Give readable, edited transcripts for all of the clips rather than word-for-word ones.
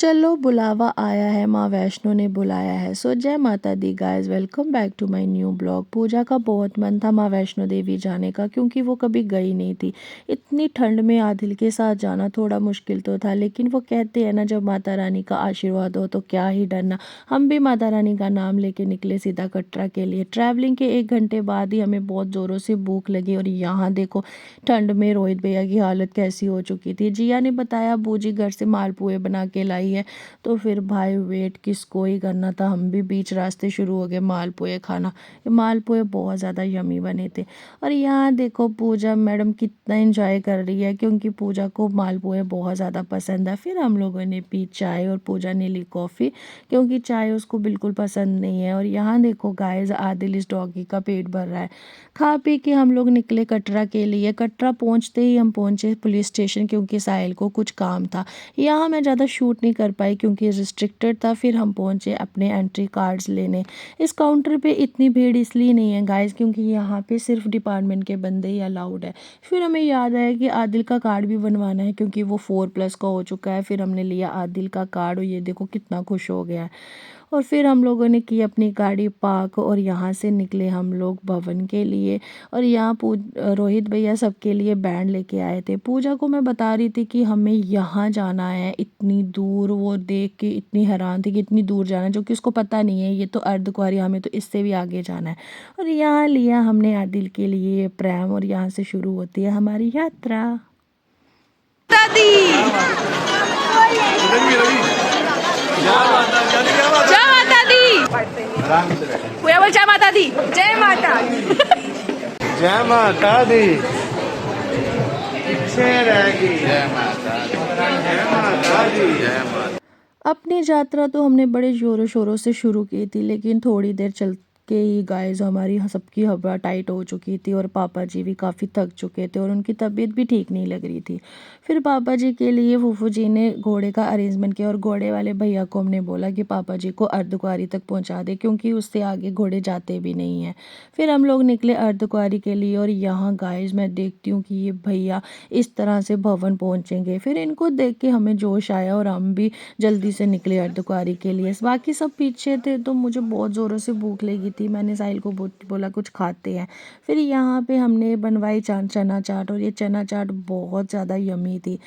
चलो बुलावा आया है, माँ वैष्णो ने बुलाया है। सो जय माता दी guys, welcome back to my new blog. Pooja का बहुत मन था माँ वैष्णो देवी जाने का, क्योंकि वो कभी गई नहीं थी। इतनी ठंड में आदिल के साथ जाना थोड़ा मुश्किल तो था, लेकिन वो कहते हैं ना, जब माता रानी का आशीर्वाद हो तो क्या ही डरना। हम भी माता रानी का नाम लेके निकले सीधा कटरा के लिए। ट्रैवलिंग के 1 घंटे बाद ही हमें बहुत ज़ोरों से भूख लगी, और यहाँ देखो ठंड में रोहित भैया की हालत कैसी हो चुकी थी। जिया ने बताया बूजी घर से मालपुए बना के लाई है। तो फिर भाई वेट किसको ही करना था, हम भी बीच रास्ते शुरू हो गए मालपुए खाना। ये मालपुए बहुत ज़्यादा यमी बने थे। और यहाँ देखो पूजा मैडम कितना एंजॉय कर रही है, क्योंकि पूजा को मालपुए बहुत ज़्यादा पसंद है। फिर हम लोगों ने पी चाय और पूजा ने ली कॉफ़ी, क्योंकि चाय उसको बिल्कुल पसंद नहीं है। और यहाँ देखो गाइस, आदिल इस डॉगी का पेट भर रहा है। खा पी के हम लोग निकले कटरा के लिए। कटरा पहुँचते ही हम पहुँचे पुलिस स्टेशन, क्योंकि साहिल को कुछ काम था। यहाँ मैं ज़्यादा शूट नहीं कर पाई क्योंकि रिस्ट्रिक्टेड था। फिर हम पहुँचे अपने एंट्री कार्ड्स लेने। इस काउंटर पे इतनी भीड़ इसलिए नहीं है गाइस, क्योंकि यहाँ पे सिर्फ डिपार्टमेंट के बंदे ही अलाउड है। फिर हमें याद आया कि आदिल का कार्ड भी बनवाना है, क्योंकि वो 4+ का हो चुका है। फिर हमने लिया आदिल का कार्ड, और ये देखो कितना खुश हो गया है। और फिर हम लोगों ने की अपनी गाड़ी पार्क, और यहाँ से निकले हम लोग भवन के लिए। और यहाँ रोहित भैया सबके लिए बैंड लेके आए थे। पूजा को मैं बता रही थी कि हमें यहाँ जाना है इतनी दूर। वो देख के इतनी हैरान थी कि इतनी दूर जाना है, जो कि उसको पता नहीं है ये तो अर्धकुंवारी, हमें तो इससे भी आगे जाना है। और यहाँ लिया हमने आदिल के लिए प्रैम, और यहाँ से शुरू होती है हमारी यात्रा। दादी जय माता दी, पूरा बोल जय माता दी। जय माता जय माता दी। पीछे रहेगी। जय माता दी। जय माता दी। जय माता। अपनी यात्रा तो हमने बड़े ज़ोरों शोरों से शुरू की थी, लेकिन थोड़ी देर चल के ही गाइस हमारी सबकी हवा टाइट हो चुकी थी, और पापा जी भी काफ़ी थक चुके थे, और उनकी तबीयत भी ठीक नहीं लग रही थी। फिर पापा जी के लिए फूफू जी ने घोड़े का अरेंजमेंट किया, और घोड़े वाले भैया को हमने बोला कि पापा जी को अर्धकुंवारी तक पहुंचा दे, क्योंकि उससे आगे घोड़े जाते भी नहीं हैं। फिर हम लोग निकले अर्धकुंवारी के लिए। और यहाँ गाइस मैं देखती हूँ कि ये भैया इस तरह से भवन पहुँचेंगे। फिर इनको देख के हमें जोश आया, और हम भी जल्दी से निकले अर्धकुंवारी के लिए। बाकी सब पीछे थे, तो मुझे बहुत ज़ोरों से भूख लगी थी। मैंने साहिल को बोला कुछ खाते हैं। फिर यहाँ पे हमने बनवाई चना चाट, और ये चना चाट बहुत ज़्यादा यमी थी।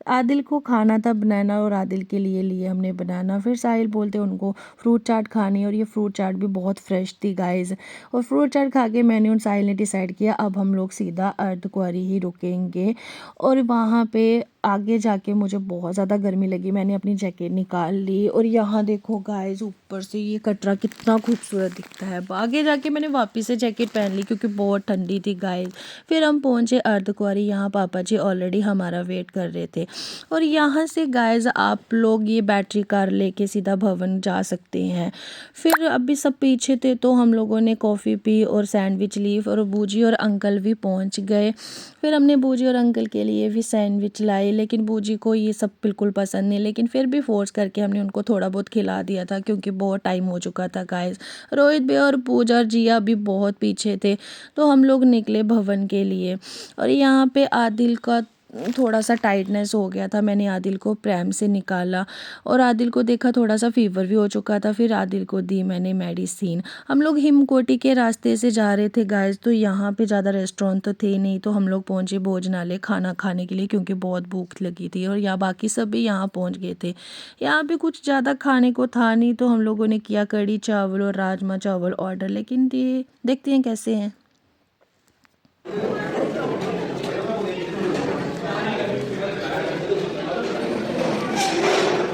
आदिल को खाना था बनाना, और आदिल के लिए हमने बनाना। फिर साहिल बोलते उनको फ्रूट चाट खानी, और ये फ्रूट चाट भी बहुत फ्रेश थी गाइस। और फ्रूट चाट खा के मैंने और साहिल ने डिसाइड किया अब हम लोग सीधा अर्धकुंवारी ही रुकेंगे। और वहाँ पे आगे जाके मुझे बहुत ज़्यादा गर्मी लगी, मैंने अपनी जैकेट निकाल ली। और यहाँ देखो गाइस, ऊपर से ये कटरा कितना खूबसूरत दिखता है। आगे जाके मैंने वापस से जैकेट पहन ली, क्योंकि बहुत ठंडी थी गाइस। फिर हम पहुँचे अर्धकुंवारी। यहाँ पापा जी ऑलरेडी हमारा वेट कर रहे थे। और यहाँ से गाइस आप लोग ये बैटरी कार लेके सीधा भवन जा सकते हैं। फिर अभी सब पीछे थे, तो हम लोगों ने कॉफ़ी पी और सैंडविच ली, और बूजी और अंकल भी पहुँच गए। फिर हमने बूजी और अंकल के लिए भी सैंडविच लाए, लेकिन बूजी को ये सब बिल्कुल पसंद नहीं, लेकिन फिर भी फोर्स करके हमने उनको थोड़ा बहुत खिला दिया था, क्योंकि बहुत टाइम हो चुका था गाइस। रोहित भी और पूजा और जिया भी बहुत पीछे थे, तो हम लोग निकले भवन के लिए। और यहाँ पे आदिल का थोड़ा सा टाइटनेस हो गया था, मैंने आदिल को प्रैम से निकाला, और आदिल को देखा थोड़ा सा फीवर भी हो चुका था। फिर आदिल को दी मैंने मेडिसिन। हम लोग हिमकोटी के रास्ते से जा रहे थे गाइस, तो यहाँ पे ज़्यादा रेस्टोरेंट तो थे नहीं, तो हम लोग पहुँचे भोजनालय खाना खाने के लिए, क्योंकि बहुत भूख लगी थी। और यहाँ बाकी सब भी यहाँ पहुँच गए थे। यहाँ पे कुछ ज़्यादा खाने को था नहीं, तो हम लोगों ने किया कढ़ी चावल और राजमा चावल ऑर्डर, लेकिन देखते हैं कैसे हैं।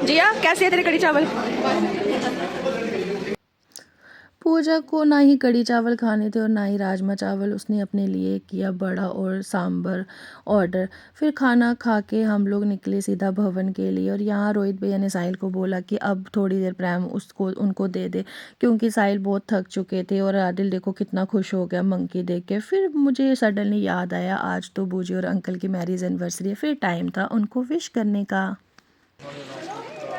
जिया कैसे है तेरे कढ़ी चावल? पूजा को ना ही कढ़ी चावल खाने थे और ना ही राजमा चावल, उसने अपने लिए किया बड़ा और सांभर ऑर्डर। फिर खाना खा के हम लोग निकले सीधा भवन के लिए। और यहाँ रोहित भैया ने साहिल को बोला कि अब थोड़ी देर प्रेम उसको उनको दे दे, क्योंकि साहिल बहुत थक चुके थे। और आदिल देखो कितना खुश हो गया मंकी देख के। फिर मुझे सडनली याद आया आज तो बूजी और अंकल की मैरिज एनिवर्सरी है, फिर टाइम था उनको विश करने का।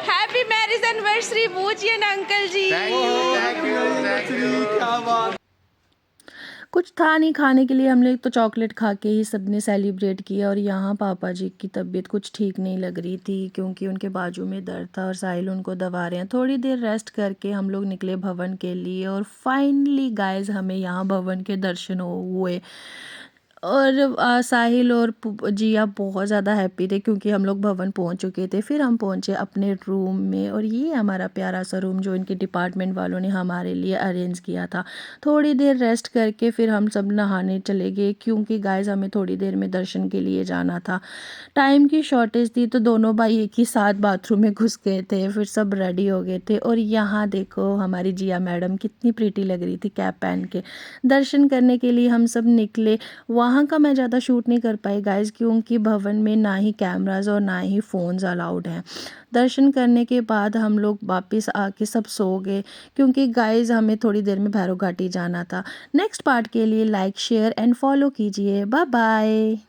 हैप्पी मैरिज एनिवर्सरी बूजी and uncle ji. Thank you. क्या बात। कुछ था नहीं खाने के लिए, हम लोग तो चॉकलेट खा के ही सबने सेलिब्रेट किया। और यहाँ पापा जी की तबीयत कुछ ठीक नहीं लग रही थी क्योंकि उनके बाजू में दर्द था और साहिल उनको दबा रहे हैं। थोड़ी देर रेस्ट करके हम लोग निकले भवन के लिए और फाइनली गाइस हमें यहाँ भवन के दर्शन हुए। और साहिल और जिया बहुत ज़्यादा हैप्पी थे क्योंकि हम लोग भवन पहुंच चुके थे। फिर हम पहुंचे अपने रूम में और ये हमारा प्यारा सा रूम जो इनके डिपार्टमेंट वालों ने हमारे लिए अरेंज किया था। थोड़ी देर रेस्ट करके फिर हम सब नहाने चले गए क्योंकि गाइस हमें थोड़ी देर में दर्शन के लिए जाना था। टाइम की शॉर्टेज थी तो दोनों भाई एक ही साथ बाथरूम में घुस गए थे। फिर सब रेडी हो गए थे और यहाँ देखो हमारी जिया मैडम कितनी प्रीटी लग रही थी कैप पहन के। दर्शन करने के लिए हम सब निकले। वहाँ का मैं ज़्यादा शूट नहीं कर पाई गाइस क्योंकि भवन में ना ही कैमरास और ना ही फ़ोन्स अलाउड हैं। दर्शन करने के बाद हम लोग वापस आके सब सो गए क्योंकि गाइस हमें थोड़ी देर में भैरव घाटी जाना था। नेक्स्ट पार्ट के लिए लाइक शेयर एंड फॉलो कीजिए। Bye bye.